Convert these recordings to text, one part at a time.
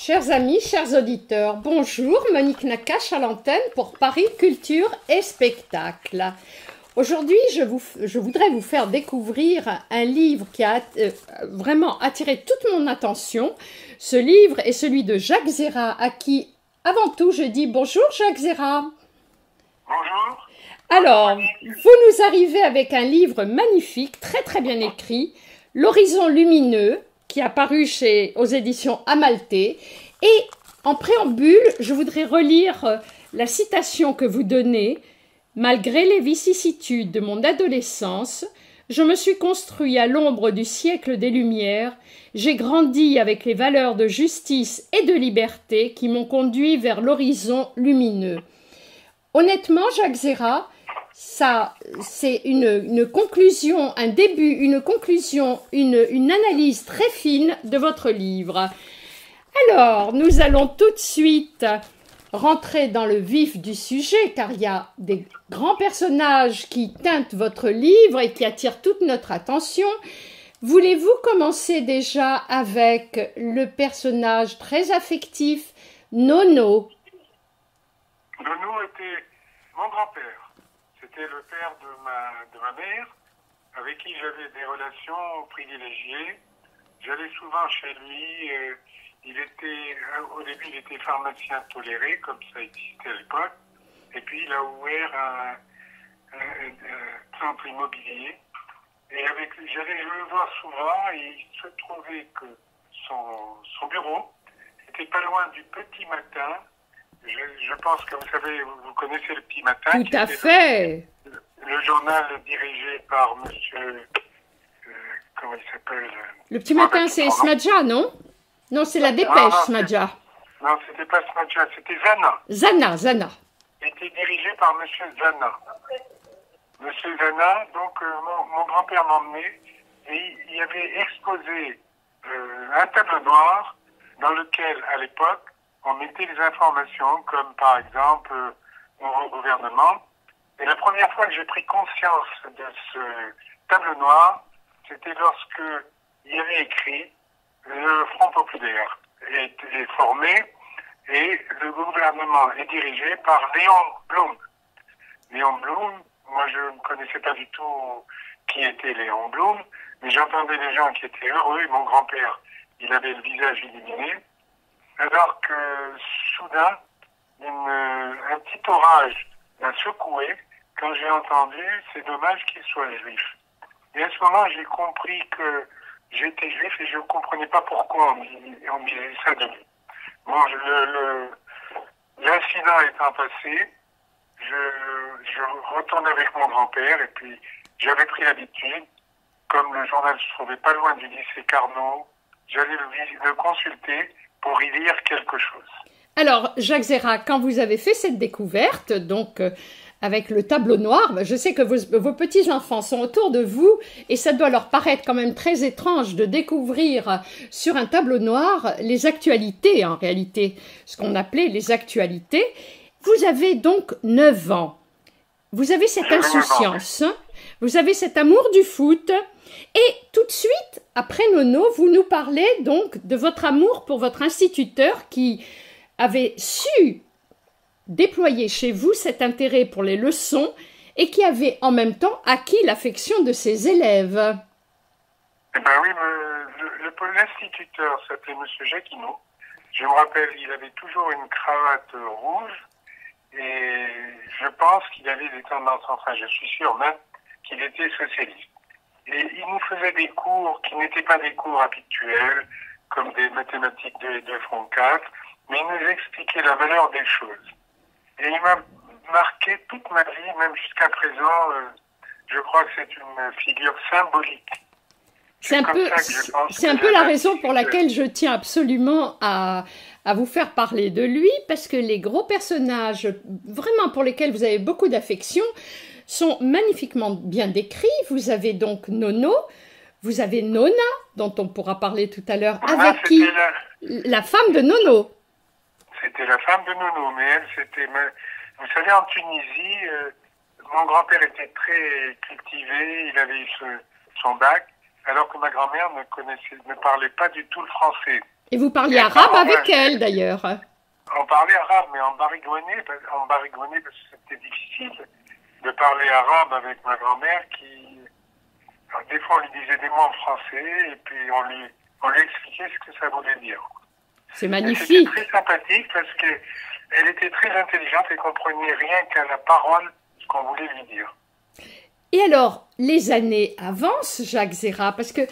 Chers amis, chers auditeurs, bonjour, Monique Nakache à l'antenne pour Paris Culture et Spectacle. Aujourd'hui, je voudrais vous faire découvrir un livre qui a vraiment attiré toute mon attention. Ce livre est celui de Jacques Zérat, à qui, avant tout, je dis bonjour Jacques Zérat. Bonjour. Alors, vous nous arrivez avec un livre magnifique, très bien écrit, L'horizon lumineux, qui est apparu aux éditions Amalthée. Et en préambule, je voudrais relire la citation que vous donnez. « Malgré les vicissitudes de mon adolescence, je me suis construit à l'ombre du siècle des Lumières, j'ai grandi avec les valeurs de justice et de liberté qui m'ont conduit vers l'horizon lumineux. » Honnêtement, Jacques Zérat, ça, c'est une conclusion, un début, une conclusion, une analyse très fine de votre livre. Alors, nous allons tout de suite rentrer dans le vif du sujet, car il y a des grands personnages qui teintent votre livre et qui attirent toute notre attention. Voulez-vous commencer déjà avec le personnage très affectif, Nono? Nono était mon grand-père. C'était le père de ma mère, avec qui j'avais des relations privilégiées. J'allais souvent chez lui. Au début, il était pharmacien toléré, comme ça existait à l'époque. Et puis, il a ouvert un centre immobilier. Et j'allais le voir souvent, et il se trouvait que son bureau était pas loin du Petit Matin. Je pense que vous savez, vous connaissez le Petit Matin. Tout à fait. Le journal dirigé par monsieur, comment il s'appelle? Le Petit Matin, c'est Smadja, non? Non, c'est la Dépêche, Smadja. Non, c'était pas Smadja, c'était Zana. Zana. Il était dirigé par monsieur Zana. Monsieur Zana, donc mon grand-père m'emmenait et il avait exposé un tableau noir dans lequel, à l'époque, on mettait des informations comme, par exemple, nouveau gouvernement. Et la première fois que j'ai pris conscience de ce tableau noir, c'était lorsque il y avait écrit le Front populaire est formé et le gouvernement est dirigé par Léon Blum. Léon Blum, moi je ne connaissais pas du tout qui était Léon Blum, mais j'entendais des gens qui étaient heureux. Mon grand-père, il avait le visage illuminé, alors que soudain, un petit orage m'a secoué quand j'ai entendu « c'est dommage qu'il soit juif ». Et à ce moment, j'ai compris que j'étais juif et je ne comprenais pas pourquoi on me disait ça de lui. Bon, l'incident étant passé, je retourne avec mon grand-père et puis j'avais pris l'habitude, comme le journal se trouvait pas loin du lycée Carnot, j'allais le consulter pour y lire quelque chose. Alors, Jacques Zérat, quand vous avez fait cette découverte, donc avec le tableau noir, je sais que vos petits-enfants sont autour de vous et ça doit leur paraître quand même très étrange de découvrir sur un tableau noir les actualités, en réalité, ce qu'on appelait les actualités. Vous avez donc 9 ans. Vous avez cette insouciance, vous avez cet amour du foot et tout de suite, après Nono, vous nous parlez donc de votre amour pour votre instituteur qui avait su déployer chez vous cet intérêt pour les leçons et qui avait en même temps acquis l'affection de ses élèves. Eh bien oui, l'instituteur s'appelait monsieur Jacquinot. Je me rappelle, il avait toujours une cravate rouge et je pense qu'il avait des tendances, enfin je suis sûr même qu'il était socialiste. Et il nous faisait des cours qui n'étaient pas des cours habituels, comme des mathématiques 2 et 2 font 4, mais il nous expliquait la valeur des choses. Et il m'a marqué toute ma vie, même jusqu'à présent, je crois que c'est une figure symbolique. C'est un peu la raison pour laquelle je tiens absolument à vous faire parler de lui, parce que les gros personnages, vraiment pour lesquels vous avez beaucoup d'affection, sont magnifiquement bien décrits. Vous avez donc Nono, vous avez Nona, dont on pourra parler tout à l'heure, avec qui la femme de Nono. C'était la femme de Nono, mais elle, c'était... Vous savez, en Tunisie, mon grand-père était très cultivé, il avait eu son bac, alors que ma grand-mère ne parlait pas du tout le français. Et vous parliez Et arabe apparemment, avec elle, d'ailleurs. on parlait arabe, mais en barigouiné parce que c'était difficile de parler arabe avec ma grand-mère qui, alors, des fois, on lui disait des mots en français et puis on lui expliquait ce que ça voulait dire. C'est Et magnifique. c'était très sympathique parce qu'elle était très intelligente et comprenait rien qu'à la parole ce qu'on voulait lui dire. Et alors, les années avancent, Jacques Zéra, parce que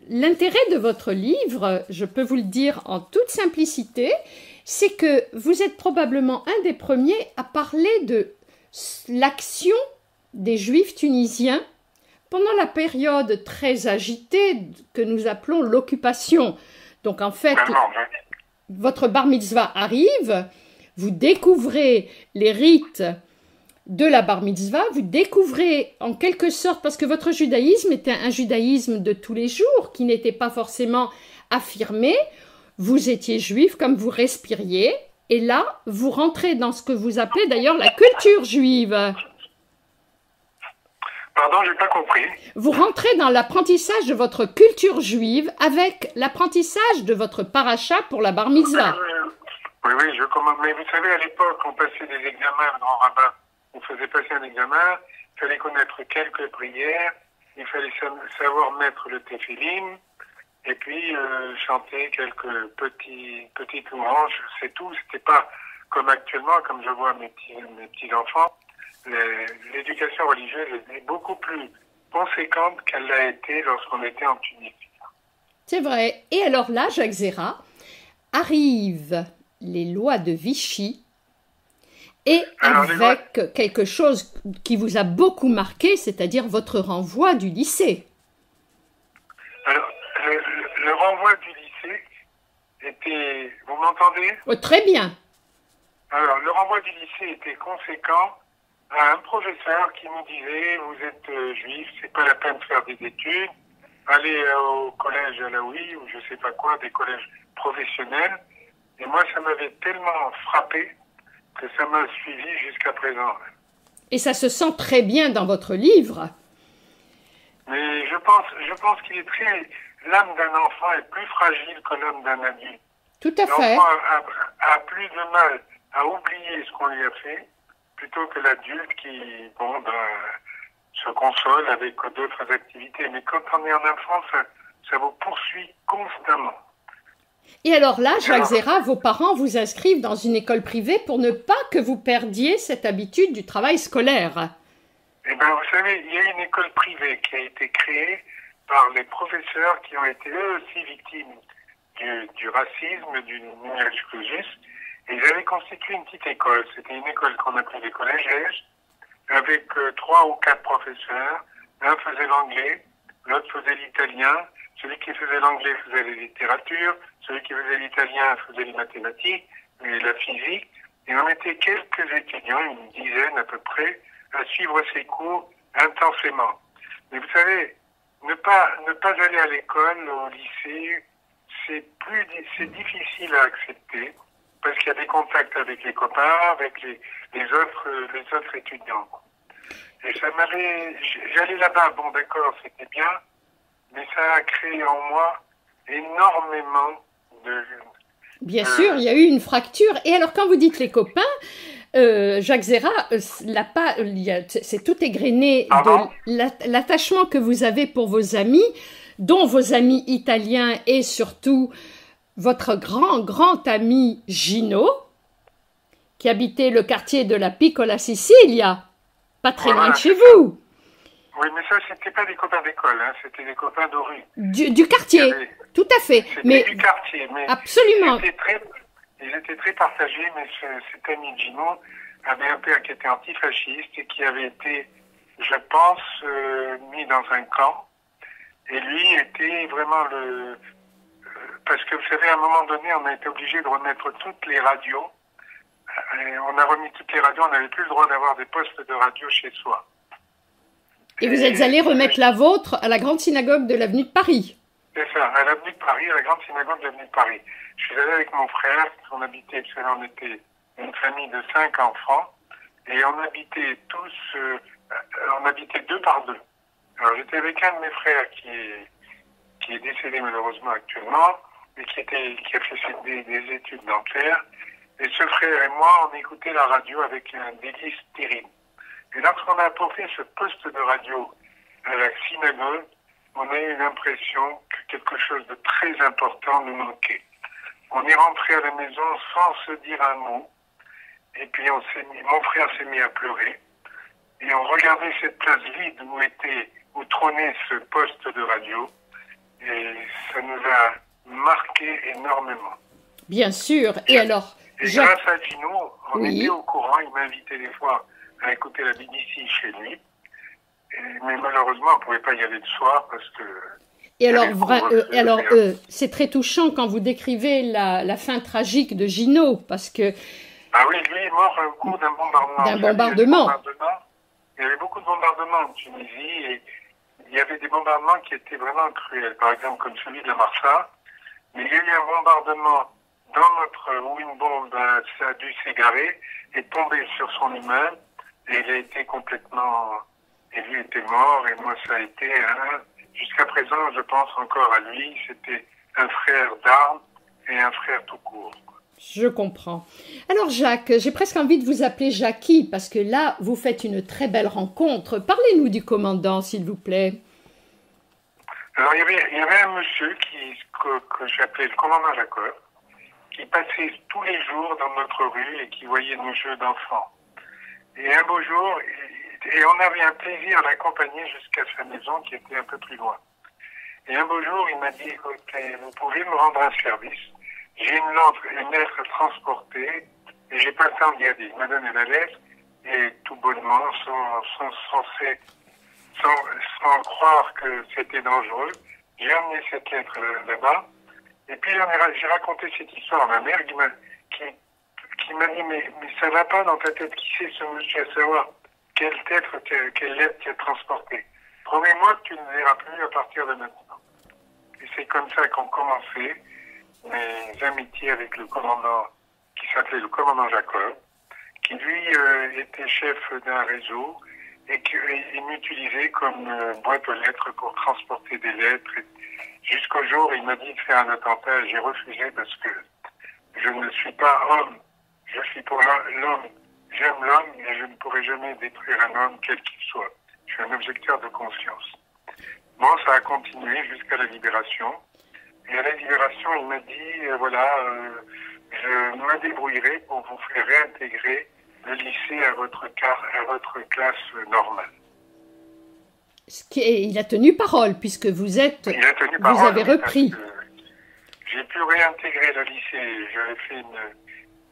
l'intérêt de votre livre, je peux vous le dire en toute simplicité, c'est que vous êtes probablement un des premiers à parler de l'action des Juifs tunisiens pendant la période très agitée que nous appelons l'occupation. Donc en fait, votre bar mitzvah arrive, vous découvrez les rites de la bar mitzvah, vous découvrez en quelque sorte, parce que votre judaïsme était un judaïsme de tous les jours, qui n'était pas forcément affirmé, vous étiez juif comme vous respiriez, et là, vous rentrez dans ce que vous appelez d'ailleurs la culture juive. Pardon, j'ai pas compris. Vous rentrez dans l'apprentissage de votre culture juive avec l'apprentissage de votre paracha pour la bar mitzvah. Oui, je commence. Mais vous savez, à l'époque, on passait des examens, le grand rabbin on faisait passer un examen, il fallait connaître quelques prières, il fallait savoir mettre le téphilim, et puis chanter quelques petites louanges, c'est tout. C'était pas comme actuellement, comme je vois mes petits enfants. L'éducation religieuse est beaucoup plus conséquente qu'elle l'a été lorsqu'on était en Tunisie. C'est vrai. Et alors là, Jacques Zéra, arrivent les lois de Vichy, et Alors, avec quelque chose qui vous a beaucoup marqué, c'est-à-dire votre renvoi du lycée. Alors, le renvoi du lycée était... Vous m'entendez? Oh, très bien. Alors, le renvoi du lycée était conséquent à un professeur qui nous disait, vous êtes juif, c'est pas la peine de faire des études, allez au collège Alaoui ou je sais pas quoi, des collèges professionnels. Et moi, ça m'avait tellement frappé que ça m'a suivi jusqu'à présent. Et ça se sent très bien dans votre livre. Mais je pense qu'il est très... L'âme d'un enfant est plus fragile que l'âme d'un adulte. Tout à fait. L'enfant a plus de mal à oublier ce qu'on lui a fait, plutôt que l'adulte qui, se console avec d'autres activités. Mais quand on est en enfance, ça vous poursuit constamment. Et alors là, Jacques Zéra, vos parents vous inscrivent dans une école privée pour ne pas que vous perdiez cette habitude du travail scolaire. Eh bien, vous savez, il y a une école privée qui a été créée par les professeurs qui ont été eux aussi victimes du racisme, du nuage clausus. Et ils avaient constitué une petite école. C'était une école qu'on appelait les collèges, avec 3 ou 4 professeurs. L'un faisait l'anglais, l'autre faisait l'italien. Celui qui faisait l'anglais faisait la littérature, celui qui faisait l'italien faisait les mathématiques, et la physique. Et on était quelques étudiants, une dizaine à peu près, à suivre ces cours intensément. Mais vous savez, ne pas aller à l'école, au lycée, c'est difficile à accepter parce qu'il y a des contacts avec les copains, avec les autres étudiants. Et ça j'allais là-bas, bon d'accord, c'était bien, mais ça a créé en moi énormément de... Bien sûr, il y a eu une fracture. Et alors, quand vous dites les copains, Jacques Zéra, c'est tout égrené de l'attachement que vous avez pour vos amis, dont vos amis italiens et surtout votre grand ami Gino, qui habitait le quartier de la Piccola Sicilia, pas très loin de chez vous. Oui, mais ça, c'était pas des copains d'école, hein, c'était des copains de rue. Du quartier, tout à fait. Mais du quartier, mais absolument. Ils étaient très partagés, mais cet ami Gino avait un père qui était antifasciste et qui avait été, je pense, mis dans un camp. Et lui était vraiment parce que vous savez, à un moment donné, on a été obligé de remettre toutes les radios. Et on a remis toutes les radios, on n'avait plus le droit d'avoir des postes de radio chez soi. Et vous êtes allé remettre la vôtre à la grande synagogue de l'avenue de Paris. C'est ça, à l'avenue de Paris, à la grande synagogue de l'avenue de Paris. Je suis allé avec mon frère, on était une famille de 5 enfants, et on habitait tous, on habitait 2 par 2. Alors j'étais avec un de mes frères qui est décédé malheureusement actuellement, et qui a fait des études dentaires. Et ce frère et moi, on écoutait la radio avec un délice terrible. Et lorsqu'on a apporté ce poste de radio à la synagogue, on a eu l'impression que quelque chose de très important nous manquait. On est rentré à la maison sans se dire un mot. Et puis mon frère s'est mis à pleurer. Et on regardait cette place vide où trônait ce poste de radio. Et ça nous a marqué énormément. Bien sûr. Et alors, et grâce à Gino, on était au courant. Il m'invitait des fois à écouter la BBC chez lui. Mais malheureusement, on ne pouvait pas y aller le soir parce que... Et alors, c'est très touchant quand vous décrivez la fin tragique de Gino, parce que... Ah oui, lui est mort au cours d'un bombardement. Il y avait beaucoup de bombardements en Tunisie, et il y avait des bombardements qui étaient vraiment cruels, par exemple comme celui de la Marsa. Mais il y a eu un bombardement où une bombe a dû s'égarer et tomber sur son immeuble, et il a été complètement... Et lui était mort, et moi ça a été jusqu'à présent, je pense encore à lui, c'était un frère d'armes et un frère tout court. Je comprends. Alors Jacques, j'ai presque envie de vous appeler Jackie, parce que là, vous faites une très belle rencontre. Parlez-nous du commandant, s'il vous plaît. Alors il y avait un monsieur que j'appelais le commandant Jacob, qui passait tous les jours dans notre rue et qui voyait nos jeux d'enfants. Et un beau jour... Et on avait un plaisir à l'accompagner jusqu'à sa maison qui était un peu plus loin. Et un beau jour, il m'a dit, écoutez, vous pouvez me rendre un service. J'ai une lettre à transporter et j'ai pas le temps d'y aller. Il m'a donné la lettre et tout bonnement, sans croire que c'était dangereux, j'ai emmené cette lettre là-bas. Et puis j'ai raconté cette histoire à ma mère qui m'a dit, mais ça va pas dans ta tête, qui c'est ce monsieur, à savoir quelle lettre tu as transportée. Promets-moi que tu ne verras plus à partir de maintenant. Et c'est comme ça qu'ont commencé mes amitiés avec le commandant, qui s'appelait le commandant Jacob, qui lui était chef d'un réseau et qu'il m'utilisait comme boîte aux lettres pour transporter des lettres. Jusqu'au jour où il m'a dit de faire un attentat. J'ai refusé parce que je ne suis pas homme. Je suis pour l'homme. J'aime l'homme, mais je ne pourrai jamais détruire un homme, quel qu'il soit. Je suis un objecteur de conscience. Bon, ça a continué jusqu'à la Libération. Et à la Libération, il m'a dit, je me débrouillerai pour vous faire réintégrer le lycée à votre classe normale. Il a tenu parole, puisque vous avez repris. J'ai pu réintégrer le lycée. J'avais fait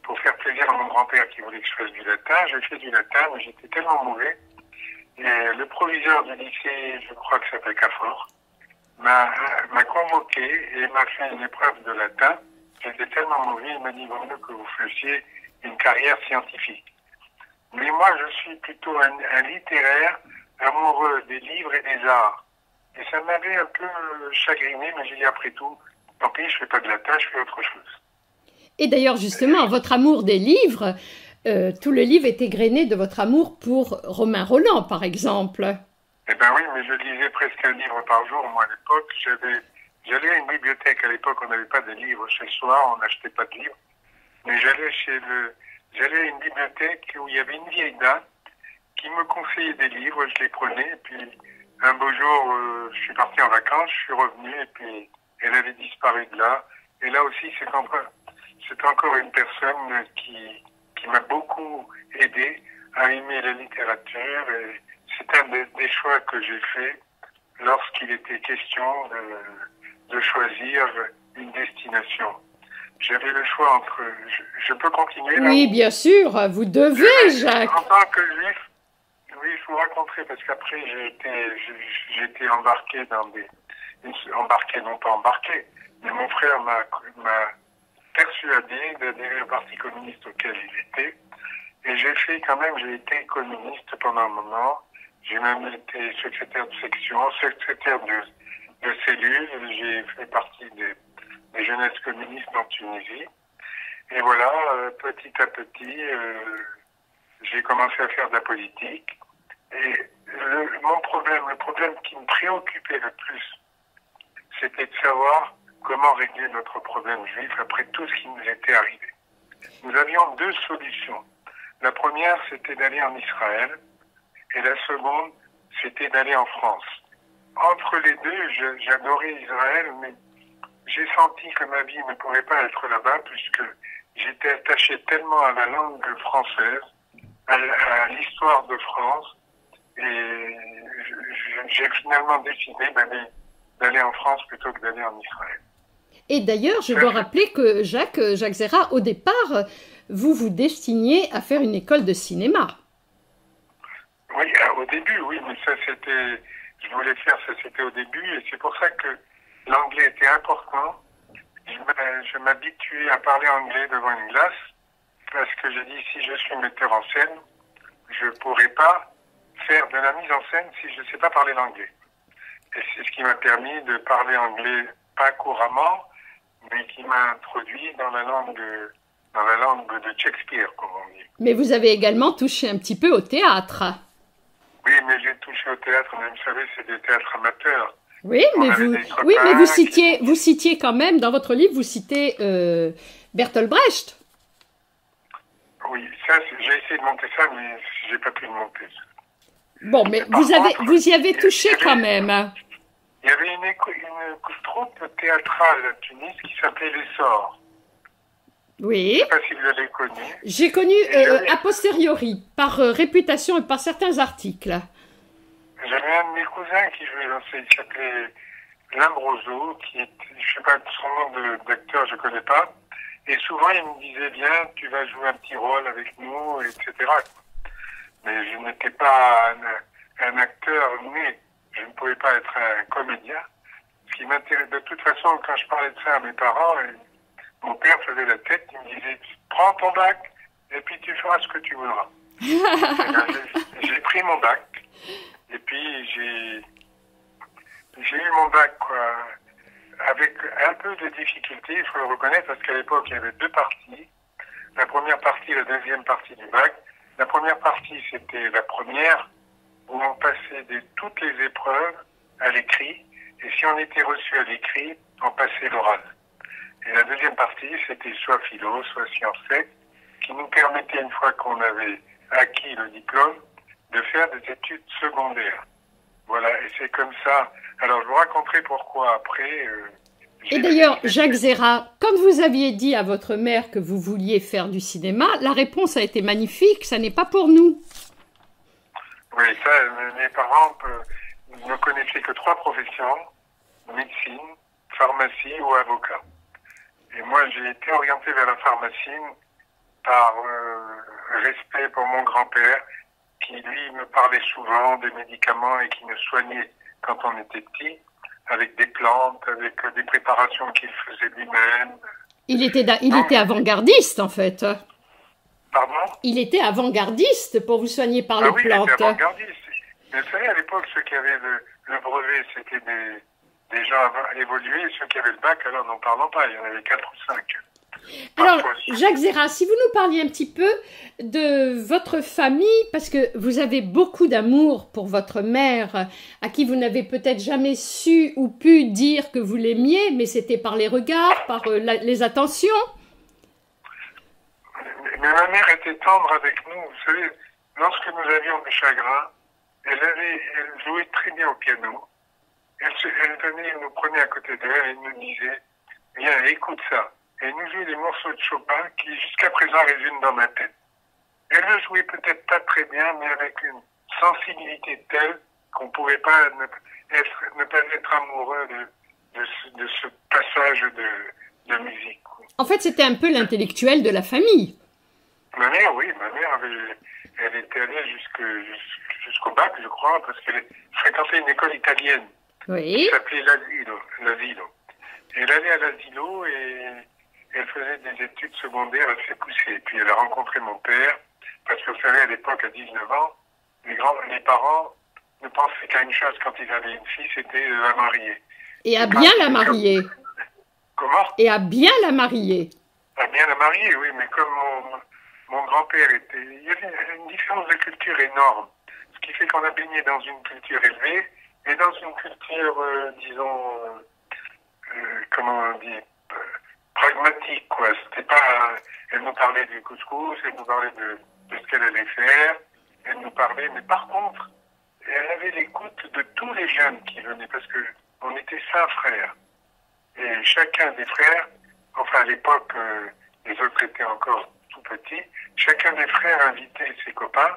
pour faire plaisir à mon grand-père qui voulait que je fasse du latin. J'ai fait du latin, mais j'étais tellement mauvais. Et le proviseur du lycée, je crois que ça s'appelle Cafort, m'a convoqué et m'a fait une épreuve de latin. J'étais tellement mauvais, il m'a dit vaut mieux que vous fassiez une carrière scientifique. Mais moi, je suis plutôt un littéraire amoureux des livres et des arts. Et ça m'avait un peu chagriné, mais j'ai dit après tout, tant pis, je fais pas de latin, je fais autre chose. Et d'ailleurs, justement, votre amour des livres, tout le livre est égrené de votre amour pour Romain Rolland, par exemple. Eh bien oui, mais je lisais presque un livre par jour, moi, à l'époque. J'allais à une bibliothèque, à l'époque, on n'avait pas de livres chez soi, on n'achetait pas de livres. Mais j'allais à une bibliothèque où il y avait une vieille dame qui me conseillait des livres, je les prenais, et puis un beau jour, je suis parti en vacances, je suis revenu, et puis elle avait disparu de là. Et là aussi, c'est encore une personne qui m'a beaucoup aidé à aimer la littérature, et c'est un des choix que j'ai fait lorsqu'il était question de choisir une destination. J'avais le choix entre... Je peux continuer là? Oui, bien sûr, vous devez, Jacques. En tant que juif, oui, je vous raconterai, parce qu'après j'ai été embarqué dans des... Embarqué, non pas embarqué, mais mon frère m'a persuadé d'adhérer au Parti communiste auquel il était. Et j'ai été communiste pendant un moment. J'ai même été secrétaire de section, secrétaire de cellule. J'ai fait partie des jeunesses communistes en Tunisie. Et voilà, petit à petit, j'ai commencé à faire de la politique. Et le problème qui me préoccupait le plus, c'était de savoir comment régler notre problème juif après tout ce qui nous était arrivé. Nous avions deux solutions. La première, c'était d'aller en Israël, et la seconde, c'était d'aller en France. Entre les deux, j'adorais Israël, mais j'ai senti que ma vie ne pourrait pas être là-bas, puisque j'étais attaché tellement à la langue française, à l'histoire de France, et j'ai finalement décidé d'aller en France plutôt que d'aller en Israël. Et d'ailleurs, je dois rappeler que Jacques Zéra, au départ, vous vous destiniez à faire une école de cinéma. Oui, au début, oui, mais ça c'était, je voulais faire ça, c'était au début, et c'est pour ça que l'anglais était important. Je m'habituais à parler anglais devant une glace, parce que j'ai dit, si je suis metteur en scène, je ne pourrais pas faire de la mise en scène si je ne sais pas parler l'anglais. Et c'est ce qui m'a permis de parler anglais pas couramment, mais qui m'a introduit dans la langue de Shakespeare, comme on dit. Mais vous avez également touché un petit peu au théâtre. Oui, mais j'ai touché au théâtre, mais vous savez, c'est des théâtres amateurs. Oui, mais vous citiez quand même, dans votre livre, vous citez Bertolt Brecht. Oui, ça, j'ai essayé de monter ça, mais j'ai pas pu le monter. Bon, mais vous y avez touché quand même. Il y avait une troupe théâtrale à Tunis qui s'appelait l'Essor. Oui. Je ne sais pas si vous l'avez connu. J'ai connu a posteriori, par réputation et par certains articles. J'avais un de mes cousins qui jouait dans ce, il s'appelait Limbroso, qui est, je sais pas son nom d'acteur, je connais pas. Et souvent, il me disait bien, tu vas jouer un petit rôle avec nous, etc. Mais je n'étais pas un acteur né. Je ne pouvais pas être un comédien. Ce qui m'intéresse, de toute façon, quand je parlais de ça à mes parents, mon père faisait la tête, il me disait, prends ton bac, et puis tu feras ce que tu voudras. J'ai pris mon bac, et puis j'ai eu mon bac, quoi, avec un peu de difficulté, il faut le reconnaître, parce qu'à l'époque, il y avait deux parties. La première partie, la deuxième partie du bac. La première partie, c'était la première, où on passait toutes les épreuves à l'écrit, et si on était reçu à l'écrit, on passait l'oral. Et la deuxième partie, c'était soit philo, soit sciences sec, qui nous permettait, une fois qu'on avait acquis le diplôme, de faire des études secondaires. Voilà, et c'est comme ça. Alors, je vous raconterai pourquoi après. Et d'ailleurs, Jacques Zéra, quand vous aviez dit à votre mère que vous vouliez faire du cinéma, la réponse a été magnifique, ça n'est pas pour nous. Oui, ça, mes parents ne connaissaient que trois professions, médecine, pharmacie ou avocat. Et moi, j'ai été orienté vers la pharmacie par respect pour mon grand-père, qui, lui, me parlait souvent des médicaments et qui me soignait quand on était petit, avec des plantes, avec des préparations qu'il faisait lui-même. Il était avant-gardiste, en fait. Pardon ? Il était avant-gardiste pour vous soigner par les plantes. Oui, il était avant-gardiste. Mais vous savez, à l'époque, ceux qui avaient le brevet, c'était des gens évolués. Ceux qui avaient le bac, alors n'en parlons pas. Il y en avait 4 ou 5. Alors, Jacques Zéra, si vous nous parliez un petit peu de votre famille, parce que vous avez beaucoup d'amour pour votre mère, à qui vous n'avez peut-être jamais su ou pu dire que vous l'aimiez, mais c'était par les regards, par les attentions. Mais ma mère était tendre avec nous. Vous savez, lorsque nous avions des chagrins, elle jouait très bien au piano. Elle venait, elle nous prenait à côté d'elle et nous disait, viens, écoute ça. Et elle nous jouait des morceaux de Chopin qui, jusqu'à présent, résonnent dans ma tête. Elle le jouait peut-être pas très bien, mais avec une sensibilité telle qu'on ne pouvait pas ne pas être amoureux de ce passage de musique. En fait, c'était un peu l'intellectuel de la famille. Ma mère, elle était allée jusqu'au bac, je crois, parce qu'elle fréquentait une école italienne. Oui. Qui s'appelait l'Asilo. Elle allait à l'Asilo et elle faisait des études secondaires assez poussées. Puis elle a rencontré mon père, parce que vous savez, à l'époque, à 19 ans, les parents ne pensaient qu'à une chose quand ils avaient une fille, c'était de la marier. Et à bien la marier. Comment ? Et à bien la marier. À bien la marier, oui, mais comme mon grand-père il y avait une différence de culture énorme. Ce qui fait qu'on a baigné dans une culture élevée et dans une culture, disons, comment on dit, pragmatique, quoi. C'était pas, elle nous parlait du couscous, elle nous parlait de ce qu'elle allait faire, elle nous parlait, mais par contre, elle avait l'écoute de tous les jeunes qui venaient, parce que on était 5 frères. Et chacun des frères, enfin à l'époque, les autres étaient encore tout petits, chacun des frères invitait ses copains,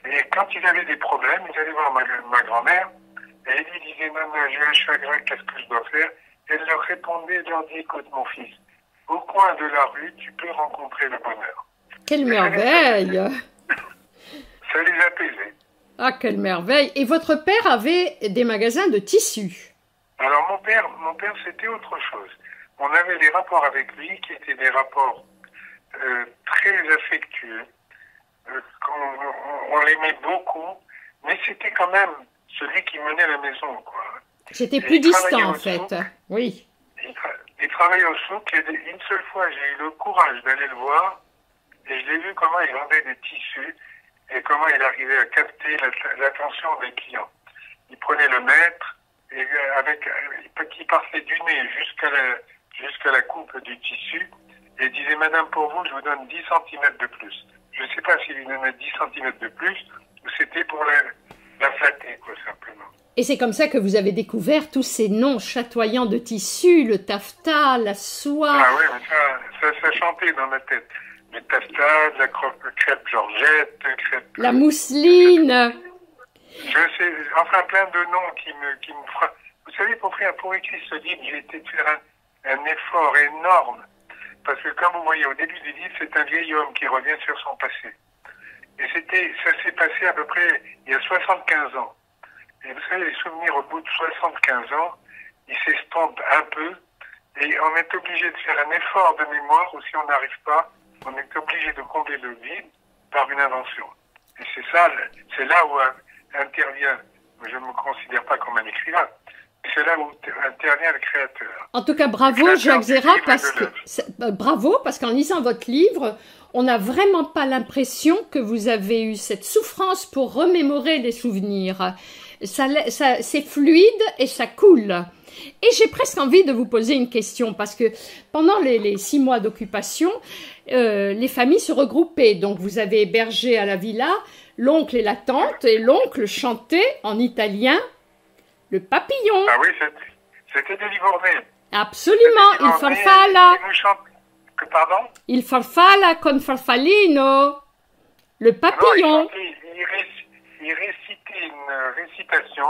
et quand ils avaient des problèmes, ils allaient voir ma grand-mère, et elle lui disait, maman, j'ai un chagrin, qu'est-ce que je dois faire? Elle leur répondait, elle leur dit, écoute mon fils, au coin de la rue, tu peux rencontrer le bonheur. Quelle merveille! Ça les apaisait. Ah, quelle merveille! Et votre père avait des magasins de tissus? Alors mon père c'était autre chose. On avait des rapports avec lui qui étaient des rapports très affectueux. On l'aimait beaucoup, mais c'était quand même celui qui menait la maison, quoi. C'était plus distant, en fait. Oui. Il travaillait au souk, et une seule fois, j'ai eu le courage d'aller le voir, et je l'ai vu comment il vendait des tissus, et comment il arrivait à capter l'attention des clients. Il prenait le mètre, et qui partait du nez jusqu'à la coupe du tissu, et disait, madame, pour vous, je vous donne 10 cm de plus. Je ne sais pas s'il lui donnait 10 cm de plus, ou c'était pour la flatter, quoi, simplement. Et c'est comme ça que vous avez découvert tous ces noms chatoyants de tissus, le taffetas, la soie. Ah oui, mais ça chantait dans ma tête. Le taffetas, la crêpe Georgette, la mousseline. Je sais, enfin plein de noms qui me frappent. Vous savez, pour écrire ce livre, j'ai été faire un effort énorme. Parce que comme vous voyez au début du livre, c'est un vieil homme qui revient sur son passé. Et ça s'est passé à peu près il y a 75 ans. Et vous savez, les souvenirs au bout de 75 ans, ils s'estompent un peu. Et on est obligé de faire un effort de mémoire, ou si on n'arrive pas, on est obligé de combler le vide par une invention. Et c'est là où intervient, je ne me considère pas comme un écrivain, c'est là où intervient le créateur. En tout cas, bravo Jacques Zéra, bravo, parce qu'en lisant votre livre, on n'a vraiment pas l'impression que vous avez eu cette souffrance pour remémorer des souvenirs. C'est fluide et ça coule. Et j'ai presque envie de vous poser une question, parce que pendant les 6 mois d'occupation, les familles se regroupaient. Donc vous avez hébergé à la villa l'oncle et la tante, et l'oncle chantait en italien le papillon. Ah oui, c'était des Livornais. Absolument, il farfalla. Pardon? Il farfalla con farfallino. Le papillon. Non, il récitait une récitation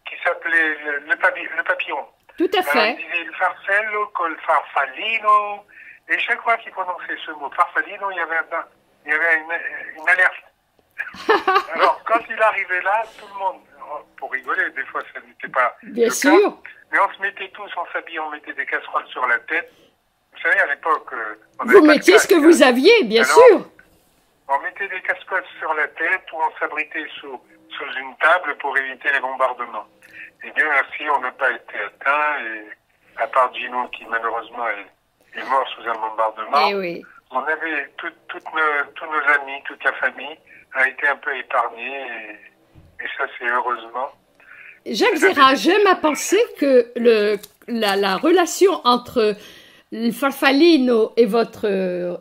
qui s'appelait le papillon. Tout à fait. Il disait il farfello col farfallino. Et chaque fois qu'il prononçait ce mot farfallino, il y avait une alerte. Alors, quand il arrivait là, tout le monde, pour rigoler, des fois ça n'était pas bien sûr, mais on se mettait tous, on s'habillait, on mettait des casseroles sur la tête. Vous savez, à l'époque, vous mettiez ce que vous aviez, bien sûr. On mettait des casseroles sur la tête ou on s'abritait sous une table pour éviter les bombardements. Et bien merci, on n'a pas été atteint, et à part Gino qui malheureusement est mort sous un bombardement. Et oui. On avait tous nos amis, toute la famille a été un peu épargnée, et ça c'est heureusement. Jacques Zéra, j'aime à penser que la relation entre le farfallino et votre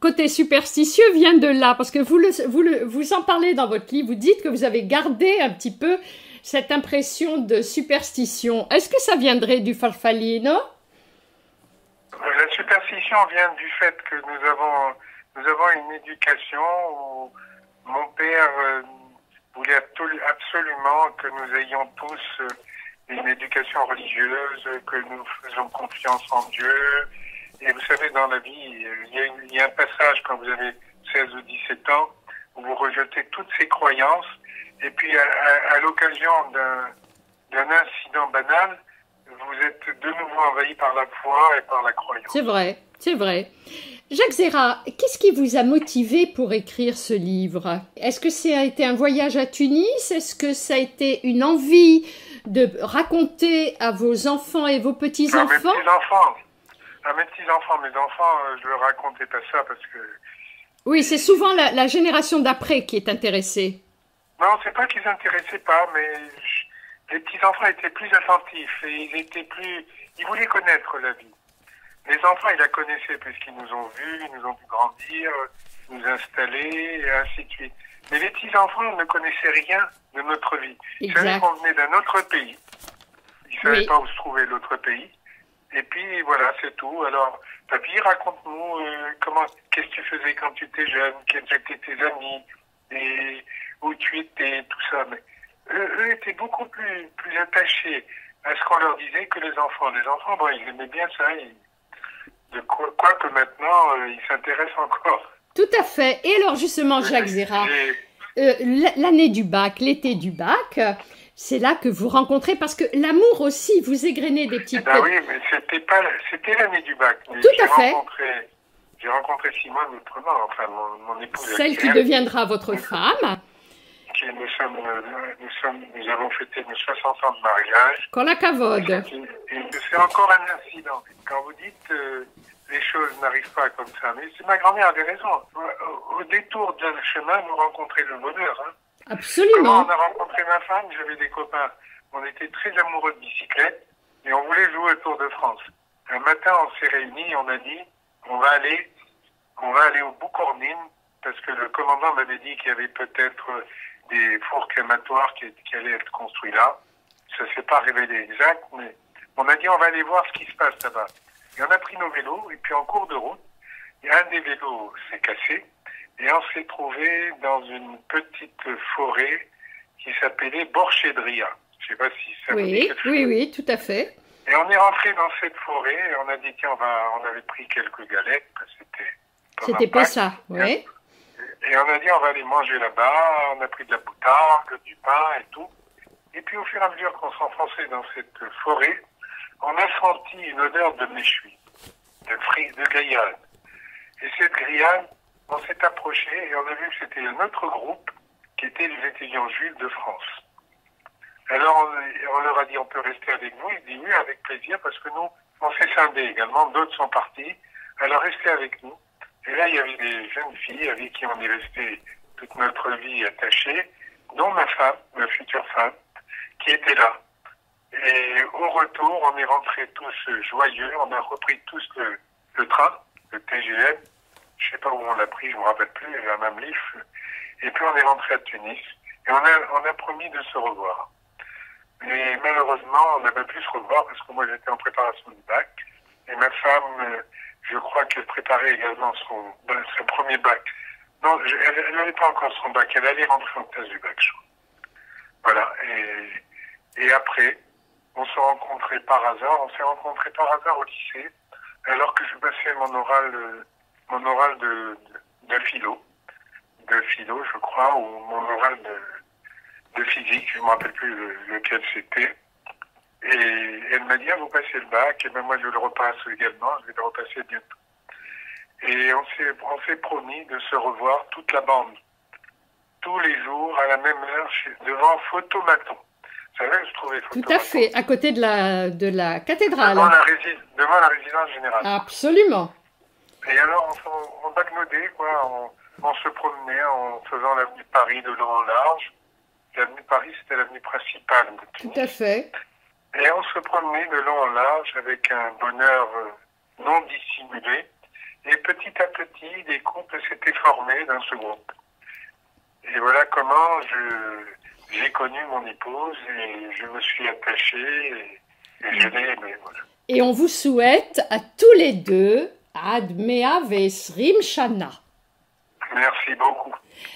côté superstitieux vient de là, parce que vous en parlez dans votre livre, vous dites que vous avez gardé un petit peu cette impression de superstition. Est-ce que ça viendrait du farfallino? La superstition vient du fait que nous avons une éducation où mon père voulait absolument que nous ayons tous une éducation religieuse, que nous faisons confiance en Dieu. Et vous savez, dans la vie, il y a un passage quand vous avez 16 ou 17 ans où vous rejetez toutes ces croyances. Et puis, à l'occasion d'un incident banal, vous êtes de nouveau envahi par la foi et par la croyance. C'est vrai, c'est vrai. Jacques Zéra, qu'est-ce qui vous a motivé pour écrire ce livre? Est-ce que ça a été un voyage à Tunis? Est-ce que ça a été une envie de raconter à vos enfants et vos petits-enfants? Mes enfants, je leur racontais pas ça parce que... Oui, c'est souvent la génération d'après qui est intéressée. Non, c'est pas qu'ils s'intéressaient pas, mais les petits-enfants étaient plus attentifs et ils voulaient connaître la vie. Les enfants, ils la connaissaient puisqu'ils nous ont vus, ils nous ont vu grandir, nous installer, et ainsi de suite. Mais les petits-enfants ne connaissaient rien de notre vie. Ils savaient qu'on venait d'un autre pays. Ils ne savaient pas où se trouvait l'autre pays. Et puis, voilà, c'est tout. Alors, papy, raconte-nous qu'est-ce que tu faisais quand tu étais jeune, quels étaient tes amis, et où tu étais, tout ça. Mais eux étaient beaucoup plus attachés à ce qu'on leur disait que les enfants. Les enfants, bon, ils aimaient bien ça. Quoique maintenant, ils s'intéressent encore. Tout à fait. Et alors justement, Jacques Zéra, l'année du bac, l'été du bac, c'est là que vous rencontrez, parce que l'amour aussi, vous égrenez des petites... Oui, mais c'était l'année du bac. Mais tout à fait. J'ai rencontré Simone autrement, enfin mon épouse. Celle qui deviendra votre femme. Nous avons fêté nos 60 ans de mariage. Qu'on la cavode. C'est encore un incident. Quand vous dites les choses n'arrivent pas comme ça, mais ma grand-mère avait raison. Au détour d'un chemin, nous rencontrer le bonheur. Hein. Absolument. Quand on a rencontré ma femme, j'avais des copains. On était très amoureux de bicyclette et on voulait jouer au Tour de France. Un matin, on s'est réunis, on a dit, on va aller au Boucornine, parce que le commandant m'avait dit qu'il y avait peut-être des fours crématoires qui allaient être construits là. Ça s'est pas révélé exact, mais on a dit on va aller voir ce qui se passe là-bas. Et on a pris nos vélos, et puis en cours de route, un des vélos s'est cassé, et on s'est trouvé dans une petite forêt qui s'appelait Borchedria. Je sais pas si ça vous dit quelque chose. Oui, tout à fait. Et on est rentré dans cette forêt, et on a dit tiens, on avait pris quelques galettes, parce que c'était pas ça, oui. Et on a dit on va aller manger là-bas, on a pris de la boutarde, du pain et tout. Et puis au fur et à mesure qu'on s'enfonçait dans cette forêt, on a senti une odeur de méchoui, de frites, de grillade. Et cette grillade, on s'est approché et on a vu que c'était un autre groupe qui était les étudiants juifs de France. Alors on leur a dit on peut rester avec vous. Ils disent oui, avec plaisir, parce que nous, on s'est scindés également, d'autres sont partis. Alors restez avec nous. Et là, il y avait des jeunes filles avec qui on est resté toute notre vie attachés, dont ma femme, ma future femme, qui était là. Et au retour, on est rentrés tous joyeux, on a repris tous le train, le TGM, je sais pas où on l'a pris, je me rappelle plus, la même livre. Et puis on est rentré à Tunis, et on a promis de se revoir. Mais malheureusement, on n'a pas pu se revoir, parce que moi j'étais en préparation du bac, et ma femme, je crois qu'elle préparait également son premier bac. Non, elle n'avait pas encore son bac, elle allait rentrer en classe du bac, je crois. Voilà, et après, on s'est rencontrés par hasard. On s'est rencontrés par hasard au lycée, alors que je passais mon oral de philo, je crois, ou mon oral de physique, je ne me rappelle plus lequel c'était. Et elle m'a dit, ah, vous passez le bac, et ben moi je le repasse également, je vais le repasser bientôt. Et on s'est promis de se revoir toute la bande, tous les jours, à la même heure, devant Photomaton. Vous savez où se trouvait Photomaton? Tout à fait, à côté de la cathédrale. Devant la résidence générale. Absolument. Et alors, on bagnodait, quoi, on se promenait en faisant l'avenue de Paris de long en large. L'avenue de Paris, c'était l'avenue principale de Tunis. Tout à fait. Et on se promenait de long en large avec un bonheur non dissimulé. Et petit à petit, des couples s'étaient formés dans ce groupe. Et voilà comment j'ai connu mon épouse et je me suis attaché et je l'ai aimée. Voilà. Et on vous souhaite à tous les deux Ad Mea Vesrim Shana. Merci beaucoup.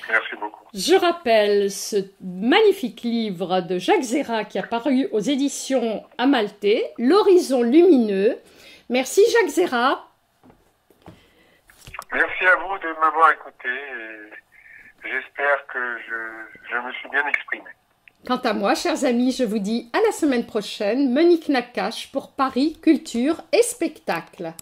Merci beaucoup. Je rappelle ce magnifique livre de Jacques Zéra qui a paru aux éditions Amalté, L'horizon lumineux. Merci Jacques Zéra. Merci à vous de m'avoir écouté et j'espère que je me suis bien exprimé. Quant à moi, chers amis, je vous dis à la semaine prochaine. Monique Nakache pour Paris, Culture et Spectacle.